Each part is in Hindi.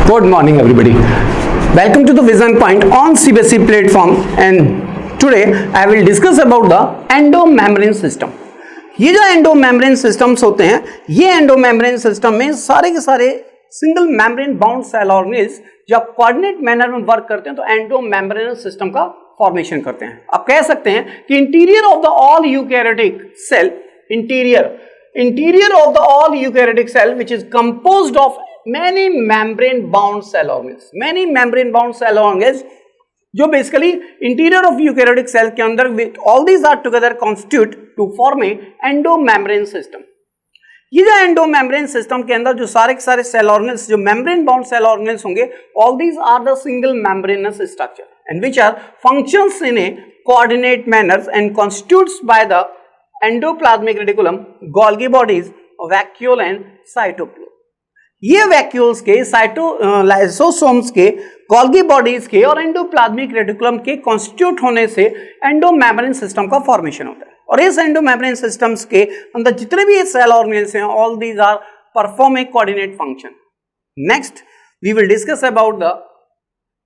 Good morning everybody. Welcome to the Vision Point on CBSE platform and today I will discuss about the endomembrane system. ये जो एंडोमेम्ब्रेन सिस्टम्स होते हैं, ये एंडोमेम्ब्रेन सिस्टम में सारे के सारे single membrane bound cell organelles जब कोऑर्डिनेट मैनर में वर्क करते हैं तो एंडोमेम्ब्रेन सिस्टम का फॉर्मेशन करते हैं. आप कह सकते हैं कि interior of the all eukaryotic cell, interior of the all eukaryotic cell which is composed of many membrane bound cell organelles जो basically interior of eukaryotic cell के अंदर all these are together constitute to form a endomembrane system. ये जो एंडोमेम्ब्रेन सिस्टम के अंदर जो सारे के सारे सेल ऑर्गेनेल्स जो मेम्ब्रेन बाउंड सेल ऑर्गेनेल्स होंगे, all these are the single membranous structure and which are functions in a coordinate manners and constitutes by the endoplasmic reticulum, Golgi bodies, vacuole and cytoplasm. ये वैक्यूल्स के, लाइसोसोम्स के, गोल्गी बॉडीज के और एंडोप्लाज्मिक रेटिकुलम के कॉन्स्टिट्यूट होने से एंडोमेम्ब्रेन सिस्टम का फॉर्मेशन होता है. और इस एंडोमेम्ब्रेन सिस्टम्स के अंदर जितने भी सेल ऑर्गेनेल्स हैं, all these are perform a coordinate function. Next we will discuss about the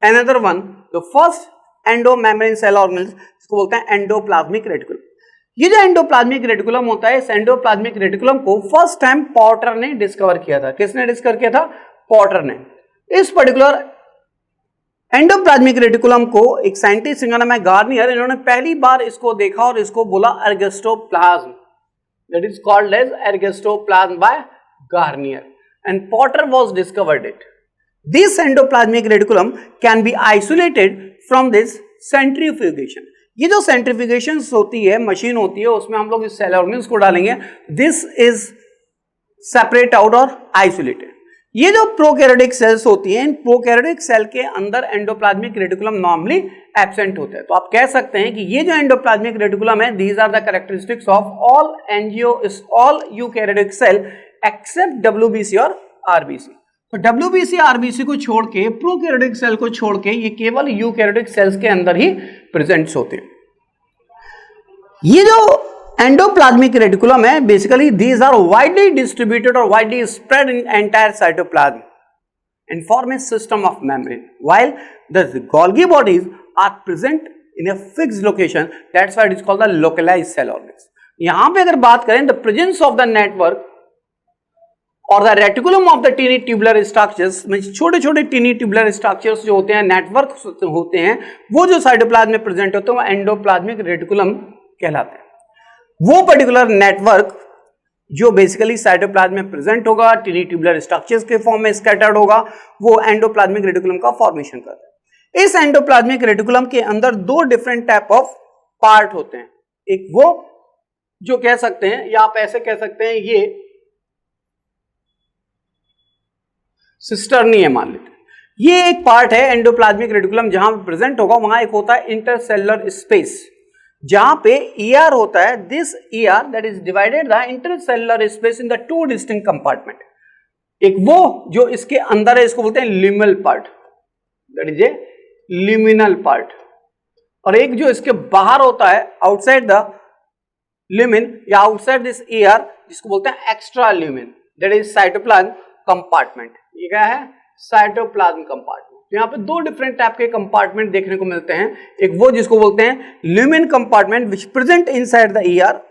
another one, the first endomembrane cell organelles जिसको बोलते हैं एंडोप्लाज्मिक रेटिकुलम. ये जो एंडोप्लाज्मिक रेटिकुलम होता है, इस एंडोप्लाज्मिक रेटिकुलम को फर्स्ट टाइम पॉटर ने डिस्कवर किया था. किसने डिस्कवर किया था? पॉटर ने. इस पर्टिकुलर एंडोप्लाज्मिक रेटिकुलम को एक साइंटिस्ट जिनका नाम है गार्नियर, इन्होंने पहली बार इसको देखा और इसको बोला ergastoplasm. That is called as ergastoplasm by Garnier and Potter was discovered it. This endoplasmic reticulum can be isolated from this centrifugation. ये जो सेंट्रीफ्यूगेशन होती है, मशीन होती है, उसमें हम लोग इस सेल ऑर्गेनेल्स को डालेंगे. दिस इज सेपरेट आउट और आइसोलेटेड. ये जो प्रोकैरियोटिक सेल्स होती हैं, इन प्रोकैरियोटिक सेल के अंदर एंडोप्लाज्मिक रेटिकुलम नॉर्मली एब्सेंट होता है. तो आप कह सकते हैं कि ये जो एंडोप्लाज्मिक रेटिकुलम है, these are the characteristics of all eukaryotic cell except WBC और आरबीसी. तो डब्ल्यूबीसी आरबीसी को छोड़ के, प्रोकैरियोटिक सेल को छोड़ के, ये केवल यूकैरियोटिक सेल्स के अंदर ही प्रेजेंट होते हैं. ये जो एंडोप्लाज्मिक रेटिकुलम है, basically these are widely distributed और widely spread in entire cytoplasm and form a system of membrane, while the Golgi bodies are present in a fixed location. That's why it is called the localized cell organelles. यहां पे अगर बात करें, the presence of the network और the reticulum of the tiny tubular structures, छोटे छोटे टीनी ट्यूबुलर स्ट्रक्चर्स जो होते हैं, नेटवर्क होते हैं, वो जो साइटोप्लाज्म में प्रेजेंट होते हैं वो एंडोप्लाज्मिक रेटिकुलम कहलाते हैं. वो पर्टिकुलर नेटवर्क जो बेसिकली साइटोप्लाज्म में प्रेजेंट होगा, टीनी ट्यूबुलर स्ट्रक्चर्स के फॉर्म में स्कैटर्ड होगा, वो एंडोप्लाज्मिक रेटिकुलम का फॉर्मेशन करता है. इस एंडोप्लाज्मिक रेटिकुलम के अंदर दो डिफरेंट टाइप ऑफ पार्ट होते हैं. एक वो जो कह सकते हैं, या आप ऐसे कह सकते हैं, ये सिस्टर्नी है मान लेते हैं. ये एक पार्ट है एंडोप्लाज्मिक रेटिकुलम जहां पे प्रेजेंट होगा. वहां एक होता है इंटरसेलुलर स्पेस जहां पे ईआर होता है. This ER that is divided the intercellular space in the two distinct compartment. एक वो जो इसके अंदर है, इसको बोलते हैं liminal part, that is a liminal part. और एक जो इसके बाहर होता है, आउटसाइड द लिमिन या आउटसाइड दिस ईआर, जिसको बोलते हैं extra lumen, that is cytoplasm compartment. ये क्या है? Cytoplasm compartment. तो यहाँ पे दो डिफरेंट टाइप के कंपार्टमेंट देखने को मिलते हैं. एक वो जिसको बोलते हैं lumen compartment which present inside the ER,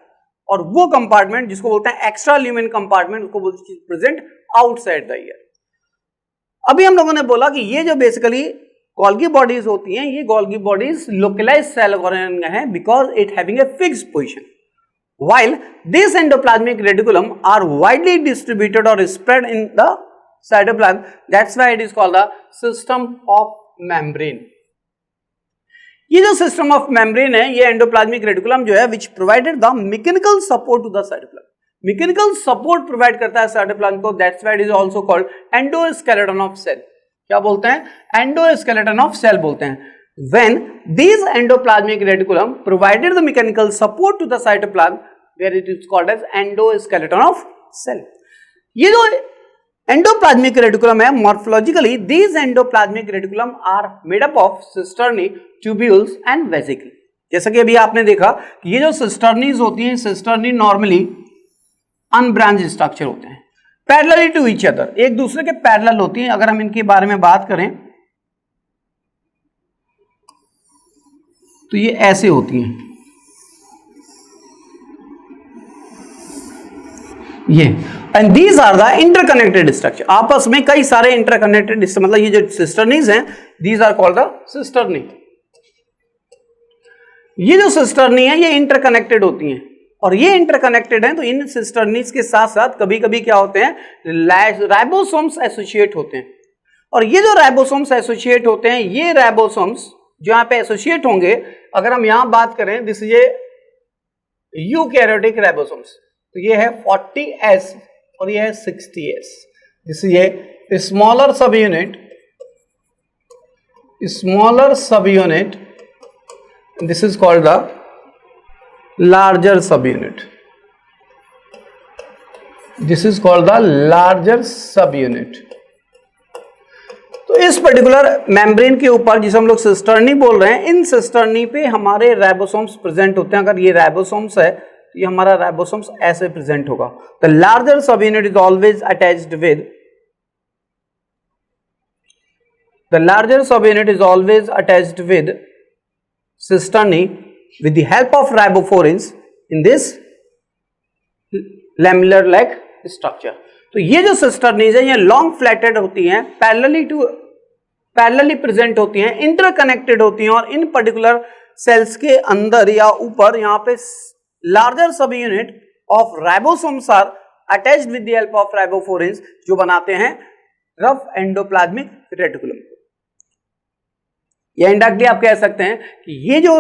और वो कंपार्टमेंट जिसको बोलते हैं एक्स्ट्रा ल्यूमेन कंपार्टमेंट, उसको बोलते हैं प्रेजेंट आउटसाइड द ईआर. अभी हम लोगों ने बोला कि ये जो बेसिकली गोल्गी बॉडीज होती हैं, ये Golgi bodies localized cell organelle हैं because it having a fixed position, while this endoplasmic reticulum are widely distributed or spread in the cytoplasm. That's why it is called the system of membrane. ये जो system of membrane है, ये endoplasmic reticulum जो है which provided the mechanical support to the cytoplasm. Mechanical support provide करता है cytoplasm को. That's why it is also called endoskeleton of cell. क्या बोलते हैं? Endoskeleton of cell बोलते हैं. When these endoplasmic reticulum provided the mechanical support to the cytoplasm, where it is called as endoskeleton of cell. ये जो एंडोप्लाज्मिक रेटिकुलम है, morphologically these endoplasmic reticulum are made up of cisternae, tubules and vesicle. जैसा कि अभी आपने देखा कि ये जो सिस्टर्नीज होती हैं, सिस्टर्नी नॉर्मली अनब्रांच स्ट्रक्चर होते हैं. पैरेलली टू ईच अदर, एक दूसरे के पैरेलल होती हैं। अगर हम इनके बारे में बात करें तो ये ऐसे होती हैं, ये, and these are the interconnected structure. आपस में कई सारे इंटरकनेक्टेड, मतलब ये जो सिस्टर्नीज हैं, these are called the cisternae. ये जो सिस्टर्नी है ये इंटरकनेक्टेड होती हैं, और ये इंटरकनेक्टेड हैं, तो इन सिस्टर्नीज के साथ साथ कभी कभी क्या होते हैं, राइबोसोम्स एसोसिएट होते हैं। और ये जो राइबोसोम्स एसोसिएट होते हैं, ये राइबोसोम्स जो यहां पे एसोसिएट होंगे, अगर हम यहां बात करें, दिस ये यूकैरियोटिक राइबोसोम्स, तो ये है 40S और ये है 60S। दिस ये स्मॉलर सब unit, this is called the larger subunit. This is called the larger subunit. तो इस पर्टिकुलर मेम्ब्रेन के ऊपर जिसे हम लोग सिस्टर्नी बोल रहे हैं, इन सिस्टर्नी पे हमारे राइबोसोम्स प्रेजेंट होते हैं। अगर ये राइबोसोम्स है तो ये हमारा राइबोसोम्स ऐसे प्रेजेंट होगा। The larger subunit is always attached with, the larger subunit is always attached with cisternae with the help of ribofurans in this lamellar like structure। तो ये जो सिस्टर्नीज है ये लॉन्ग फ्लैटेड होती हैं, पैरेलली प्रेजेंट होती हैं, इंटरकनेक्टेड होती हैं, और इन पर्टिकुलर सेल्स के अंदर या ऊपर यहाँ पे larger subunit of ribosomes are attached with the help of ribophorins, जो बनाते हैं रफ एंडोप्लाज्मिक रेटिकुलम। या इंडायरेक्टली आप कह सकते हैं कि ये जो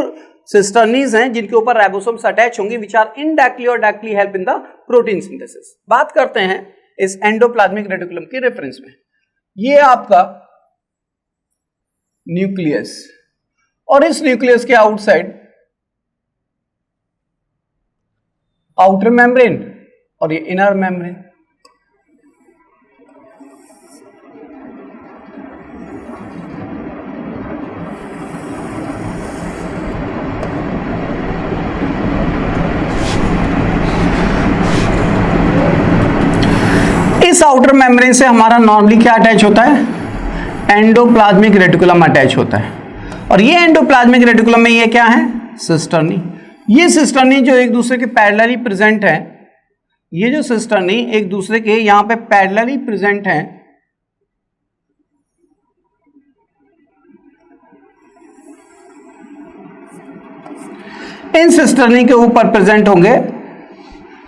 सिस्टर्नीज हैं जिनके ऊपर राइबोसोम्स अटैच होंगे, विच आर इनडायरेक्टली और directly help in the protein synthesis. बात करते हैं इस एंडोप्लाज्मिक रेटिकुलम के रेफरेंस में। ये आपका न्यूक्लियस, और इस न्यूक्लियस के आउटसाइड आउटर मेम्ब्रेन और ये इनर मेम्ब्रेन। इस आउटर मेम्ब्रेन से हमारा नॉर्मली क्या अटैच होता है, एंडोप्लाज्मिक रेटिकुलम अटैच होता है। और ये एंडोप्लाज्मिक रेटिकुलम में ये क्या है, सिस्टर्नी। ये सिस्टर्नी जो एक दूसरे के पैरेलली प्रेजेंट है, ये जो सिस्टर्नी एक दूसरे के यहां पे पैरेलली प्रेजेंट है, इन सिस्टर्नी के ऊपर प्रेजेंट होंगे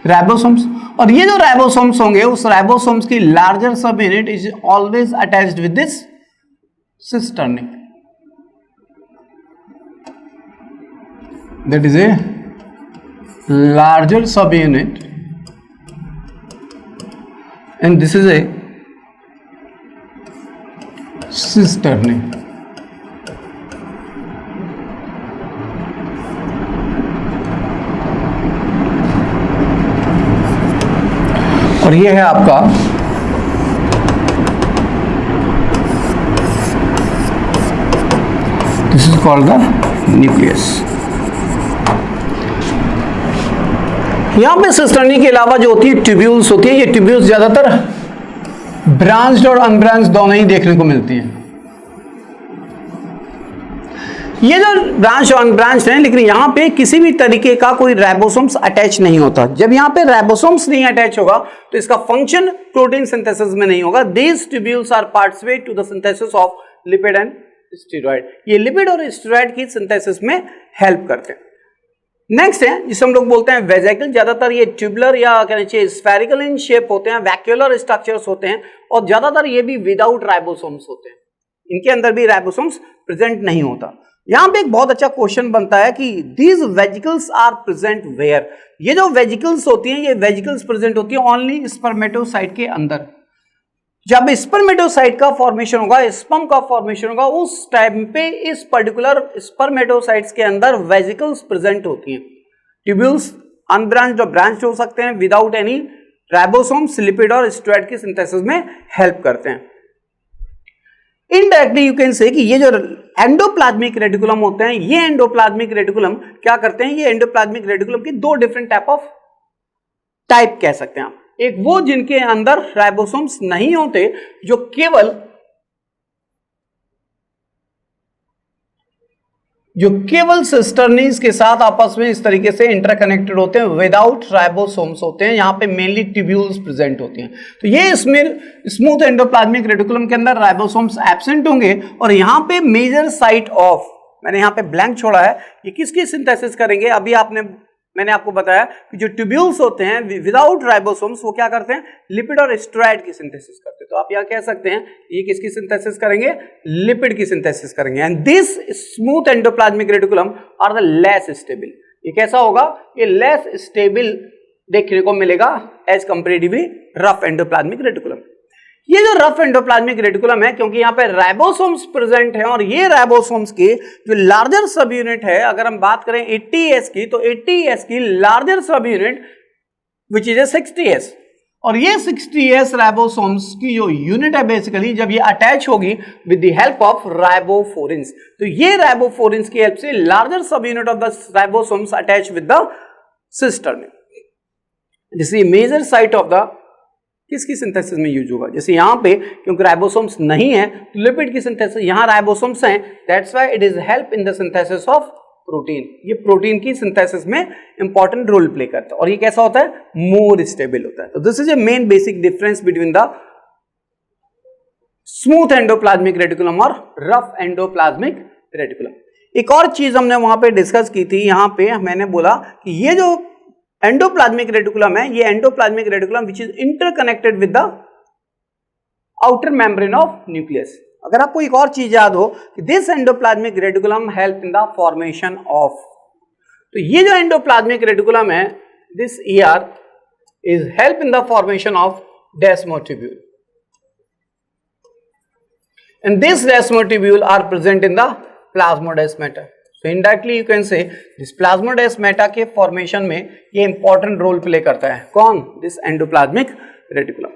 राइबोसोम्स, और ये जो राइबोसोम्स होंगे उस राइबोसोम्स की लार्जर सब unit is always attached with this cisternae, that is a larger सब unit, and this is A cisternae. और ये है आपका this is called the nucleus. यहां पे सिस्टर्नी के अलावा जो होती है ट्यूब्यूल्स होती है। ये ट्यूब्यूल्स ज्यादातर ब्रांच्ड और अनब्रांच्ड दोनों ही देखने को मिलती हैं। ये जो ब्रांच और अनब्रांच्ड हैं, लेकिन यहाँ पे किसी भी तरीके का कोई राइबोसोम्स अटैच नहीं होता। जब यहाँ पे राइबोसोम्स नहीं अटैच होगा तो इसका फंक्शन प्रोटीन सिंथेसिस में नहीं होगा। These tubules are participate to the synthesis of lipid and steroid. ये लिपिड और स्टेरॉइड की सिंथेसिस में हेल्प करते हैं। नेक्स्ट है जिसे हम लोग बोलते हैं वेसिकल। ज्यादातर ये ट्यूबुलर या कहना चाहिए स्फेरिकल इन शेप होते हैं, वैक्यूलर स्ट्रक्चर्स होते हैं, और ज्यादातर ये भी विदाउट राइबोसोम्स होते हैं। इनके अंदर भी राइबोसोम्स प्रेजेंट नहीं होता। यहां पे एक बहुत अच्छा क्वेश्चन बनता है कि these vesicles are present where. ये जो वेजिकल्स होती हैं, ये वेजिकल्स प्रेजेंट होती है ओनली स्पर्मेटोसाइट के अंदर। जब स्पर्मेटोसाइट का फॉर्मेशन होगा, स्पर्म का फॉर्मेशन होगा, उस टाइम पे इस पर्टिकुलर स्पर्मेटोसाइट्स के अंदर वेजिकल्स प्रेजेंट होती हैं। ट्यूब्यूल्स अनब्रांच्ड और ब्रांच्ड हो सकते हैं, विदाउट एनी राइबोसोम्स लिपिड और स्टेरॉइड की सिंथेसिस में हेल्प करते हैं। इनडायरेक्टली यू कैन से कि ये जो एंडोप्लाज्मिक रेटिकुलम होते हैं, ये एंडोप्लाज्मिक रेटिकुलम क्या करते हैं, ये एंडोप्लाज्मिक रेटिकुलम की दो डिफरेंट टाइप कह सकते हैं आप। एक वो जिनके अंदर राइबोसोम्स नहीं होते, जो केवल सिस्टर्नीज के साथ आपस में इस तरीके से इंटरकनेक्टेड होते हैं, विदाउट राइबोसोम्स होते हैं। यहाँ पे मेनली ट्यूब्यूल्स प्रेजेंट होती हैं। तो ये इसमें स्मूथ एंडोप्लाज्मिक रेटिकुलम के अंदर राइबोसोम्स एब्सेंट होंगे, और यहाँ पे मेजर साइट ऑफ, मैंने यहाँ पे ब्लैंक छोड़ा है, ये किसकी सिंथेसिस करेंगे? अभी मैंने आपको बताया कि जो ट्यूब्यूल्स होते हैं विदाउट राइबोसोम्स वो क्या करते हैं? लिपिड और स्टेरॉइड की सिंथेसिस करते हैं। तो आप यह कह सकते हैं ये किसकी सिंथेसिस करेंगे? लिपिड की सिंथेसिस करेंगे। And this smooth endoplasmic reticulum are the less stable. ये कैसा होगा? ये लेस स्टेबल देखने को मिलेगा as comparatively rough endoplasmic reticulum. ये जो रफ एंडोप्लाज्मिक रेटिकुलम है, क्योंकि यहाँ पे राइबोसोम्स प्रेजेंट है, और ये राइबोसोम्स की जो लार्जर सब यूनिट है, अगर हम बात करें 80S की, तो 80S की लार्जर सब unit which is a 60S, और ये 60S राइबोसोम्स की जो यूनिट है बेसिकली, जब ये अटैच होगी with the help of ribophorins, तो ये राइबोफोरिन्स की हेल्प से larger subunit of the ribosomes attach with the cistern. This is major site of the किसकी सिंथेसिस में यूज होगा? जैसे यहां पे क्योंकि राइबोसोम्स नहीं है तो लिपिड की सिंथेसिस, यहां राइबोसोम्स हैं, that's why it is help in the synthesis of protein. ये प्रोटीन की सिंथेसिस में इंपॉर्टेंट रोल प्ले करता है, और ये कैसा होता है? मोर स्टेबल होता है। तो this is A main basic difference between the smooth endoplasmic reticulum और रफ एंडोप्लाज्मिक रेटिकुलम। एक और चीज हमने वहां पे डिस्कस की थी, यहां पे मैंने बोला कि ये जो एंडोप्लाज्मिक रेटिकुलम है, ये endoplasmic reticulum which is interconnected with the outer membrane of nucleus. अगर आपको एक और चीज याद हो कि this endoplasmic reticulum help in the formation of, तो ये जो एंडोप्लाज्मिक रेटिकुलम है, this ER is help in the formation of desmotubule, and this desmotubule are present in the plasmodesmata. So indirectly you can say this plasmodesmata के फॉर्मेशन में ये इंपॉर्टेंट रोल प्ले करता है। कौन? This endoplasmic reticulum.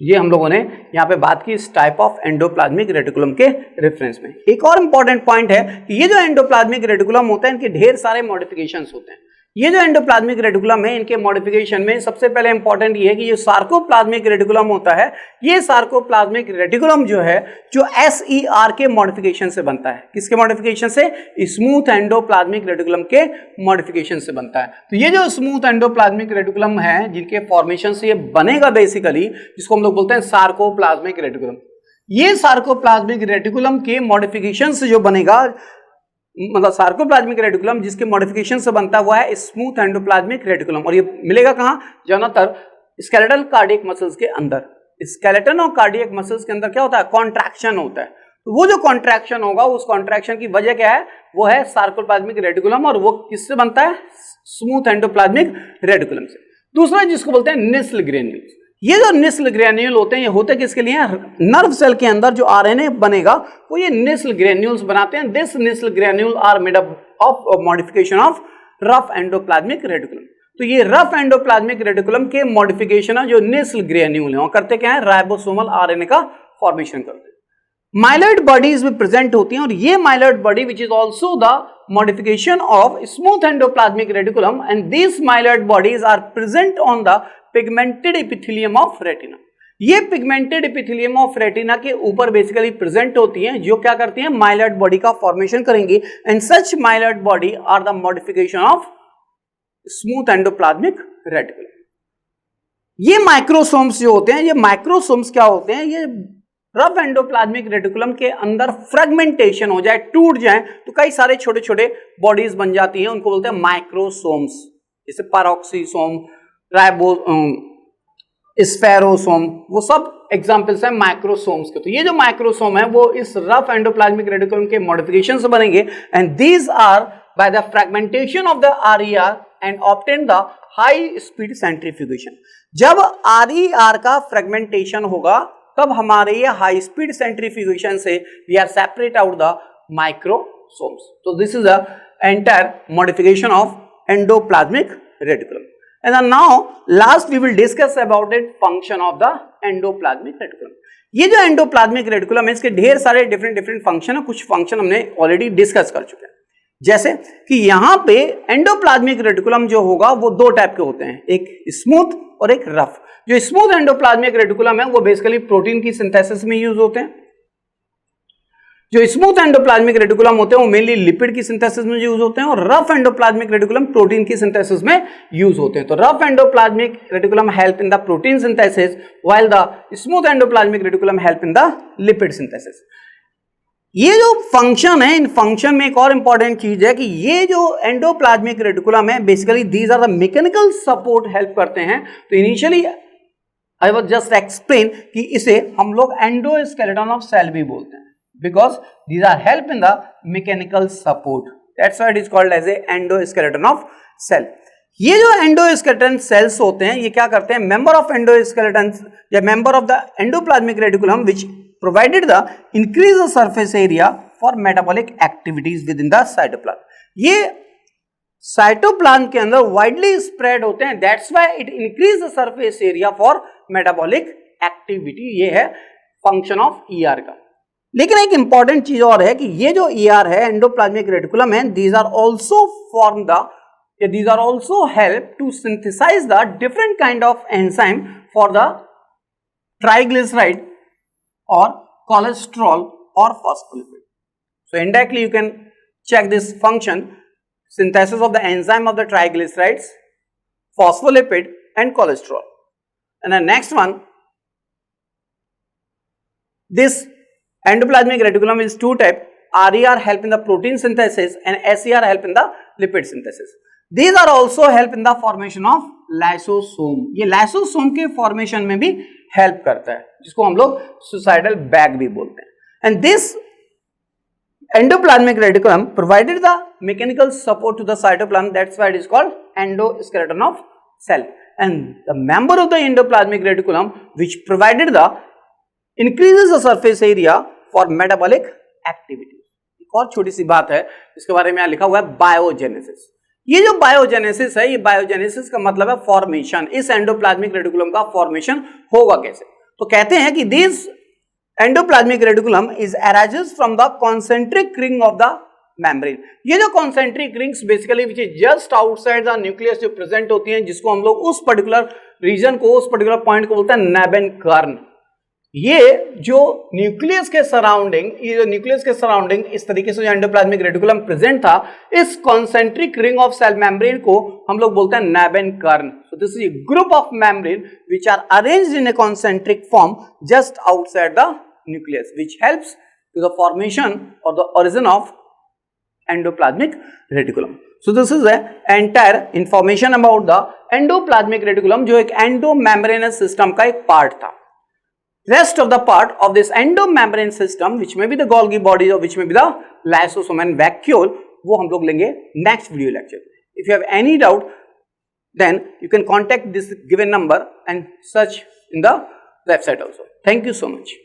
ये हम लोगों ने यहाँ पे बात की इस टाइप ऑफ एंडोप्लाज्मिक रेटिकुलम के रेफरेंस में। एक और इंपॉर्टेंट पॉइंट है कि ये जो एंडोप्लाज्मिक रेटिकुलम होता है, इनके ढेर सारे मॉडिफिकेशंस होते हैं। ये जो एंडोप्लाज्मिक रेटिकुलम है, इनके मॉडिफिकेशन में सबसे पहले इंपॉर्टेंट ये है कि ये सार्कोप्लाज्मिक रेटिकुलम होता है, ये सार्कोप्लाज्मिक रेटिकुलम जो है जो SER के मॉडिफिकेशन से बनता है। किसके मॉडिफिकेशन से? स्मूथ एंडोप्लाज्मिक रेटिकुलम के मॉडिफिकेशन से बनता है। तो ये जो स्मूथ एंडोप्लाज्मिक रेटिकुलम है, जिनके फॉर्मेशन से ये बनेगा बेसिकली, जिसको हम लोग बोलते हैं सार्कोप्लाज्मिक रेटिकुलम। ये सार्कोप्लाज्मिक रेटिकुलम के मॉडिफिकेशन से जो बनेगा, मतलब सार्कोप्लाज्मिक रेटिकुलम जिसके मॉडिफिकेशन से बनता हुआ है स्मूथ एंडोप्लाज्मिक रेटिकुलम, और ये मिलेगा कहां? ज्यादातर स्केलेटल कार्डियक मसल्स के अंदर। स्केलेटन और कार्डियक मसल्स के अंदर क्या होता है? कॉन्ट्रैक्शन होता है। तो वो जो कॉन्ट्रैक्शन होगा, उस कॉन्ट्रैक्शन की वजह क्या है? वो है सार्कोप्लाज्मिक रेटिकुलम, और वो किससे बनता है? स्मूथ एंडोप्लाज्मिक रेटिकुलम से। दूसरा जिसको बोलते हैं निस्ल ग्रेन्यूल्स। ये जो निस्ल ग्रेन्यूल होते हैं, ये होते किसके लिए? नर्व सेल के अंदर जो आरएनए बनेगा वो ये निस्ल ग्रेन्यूल्स बनाते हैं। This Nissl granule are made up of modification of rough endoplasmic reticulum. तो ये रफ एंडोप्लाज्मिक रेटिकुलम के मॉडिफिकेशन है जो निस्ल ग्रेन्यूल है, और करते क्या है? राइबोसोमल आरएनए का फॉर्मेशन करते हैं। माइलॉइड बॉडीज में प्रेजेंट होती हैं, और ये myeloid body which is also the modification of smooth endoplasmic reticulum, and this myeloid bodies are present on the pigmented epithelium of retina. ये पिगमेंटेड एपिथेलियम ऑफ रेटिना के ऊपर बेसिकली प्रेजेंट होती हैं, जो क्या करती हैं? माइलॉइड बॉडी का फॉर्मेशन करेंगी, and such myeloid body are the modification of smooth endoplasmic reticulum. ये माइक्रोसोम्स जो होते हैं, ये माइक्रोसोम्स क्या होते हैं? ये रफ एंडोप्लाज्मिक रेटिकुलम के अंदर फ्रेगमेंटेशन हो जाए, टूट जाए, तो कई सारे छोटे छोटे बॉडीज बन जाती हैं, उनको बोलते हैं माइक्रोसोम्स। जैसे पैरोक्सीसोम, स्फेरोसोम, वो सब एग्जांपल्स हैं माइक्रोसोम्स के। तो ये जो माइक्रोसोम है वो इस रफ एंडोप्लाज्मिक रेटिकुलम के मॉडिफिकेशन से बनेंगे, and these are by the fragmentation of the RER and obtain the high speed centrifugation. जब RER का फ्रेगमेंटेशन होगा तब हमारे ये हाई स्पीड सेंट्रीफ्यूगेशन से we are separate out the microsomes. तो this is the entire modification of endoplasmic reticulum. And now last we will discuss about it function of the endoplasmic reticulum। ये जो एंडोप्लाज्मिक रेटिकुलम है, इसके ढेर सारे डिफरेंट फंक्शन है, कुछ फंक्शन हमने ऑलरेडी डिस्कस कर चुके हैं। जैसे कि यहां पे एंडोप्लाज्मिक रेटिकुलम जो होगा वो दो टाइप के होते हैं, एक स्मूथ और एक रफ। जो स्मूथ एंडोप्लाज्मिक रेटिकुलम है वो बेसिकली प्रोटीन की सिंथेसिस में यूज होते हैं। जो स्मूथ एंडोप्लाज्मिक रेटिकुलम होते हैं वो मेनली लिपिड की सिंथेसिस में यूज होते हैं, और रफ एंडोप्लाज्मिक रेटिकुलम प्रोटीन की सिंथेसिस में यूज होते हैं। तो rough endoplasmic reticulum help in the protein synthesis while the smooth endoplasmic reticulum help in the lipid synthesis. ये जो फंक्शन है, इन फंक्शन में एक और इंपॉर्टेंट चीज है कि ये जो एंडोप्लाज्मिक रेटिकुलम है basically these are the mechanical support help करते हैं। तो initially I was just explain कि इसे हम लोग एंडोस्केलेटन ऑफ सेल भी बोलते हैं, because these are help in the mechanical support, that's why it is called as a endoskeleton of cell. ये जो एंडोस्केलेटन सेल्स होते हैं ये क्या करते हैं, मेंबर ऑफ एंडोस्केलेटन या member of the endoplasmic reticulum which provided the increase the surface area for metabolic activities within the cytoplasm। ये साइटोप्लाज्म के अंदर वाइडली स्प्रेड होते हैं, that's why it increase the surface area for metabolic activity. ये है फंक्शन ऑफ ईआर का। लेकिन एक इंपॉर्टेंट चीज और है कि ये जो ईआर है एंडोप्लाज्मिक रेटिकुलम है, these are also form the these are also help to synthesize the different kind of enzyme for the triglyceride or cholesterol or phospholipid. So indirectly you can check this function, synthesis of the enzyme of the triglycerides, phospholipid and cholesterol. And the next one, this endoplasmic reticulum is two type, RER help in the protein synthesis and SER help in the lipid synthesis. These are also help in the formation of lysosome. ये lysosome के formation में भी help करता है, जिसको हम लोग suicidal bag भी बोलते हैं। And this endoplasmic reticulum provided the mechanical support to the cytoplasm, that's why it is called endoskeleton of cell. And the member of the endoplasmic reticulum which provided the increases the surface area for metabolic activity। एक और छोटी सी बात है इसके बारे में यहाँ लिखा हुआ है बायोजेनेसिस। ये जो बायोजेनेसिस है, ये बायोजेनेसिस का मतलब है फॉर्मेशन। इस एंडोप्लाज्मिक रेटिकुलम का फॉर्मेशन होगा कैसे, तो कहते हैं कि this endoplasmic reticulum is arises from the concentric ring of the membrane. ये जो concentric rings basically which is just outside the nucleus जो प्रेजेंट होती हैं, जिसको हम लोग उस पर्टिकुलर रीजन को, उस पर्टिकुलर पॉइंट को बोलते हैं नेबेन कर्न। ये जो न्यूक्लियस के सराउंडिंग इस तरीके से जो एंडोप्लाज्मिक रेटिकुलम प्रेजेंट था, इस concentric ring of cell membrane को हम लोग बोलते हैं Nebenkern. So this is a group of membrane which are arranged in a concentric form just outside the nucleus, which helps to the formation और the origin of endoplasmic reticulum. So this is the entire information about the endoplasmic reticulum, जो एक एंडोमेम्ब्रेनस सिस्टम का एक पार्ट था। Rest of the part of this endomembrane system, which may be the Golgi body or which may be the lysosome and vacuole, वो हम लोग लेंगे next video lecture। If you have any doubt, then you can contact this given number and search in the website also. Thank you so much.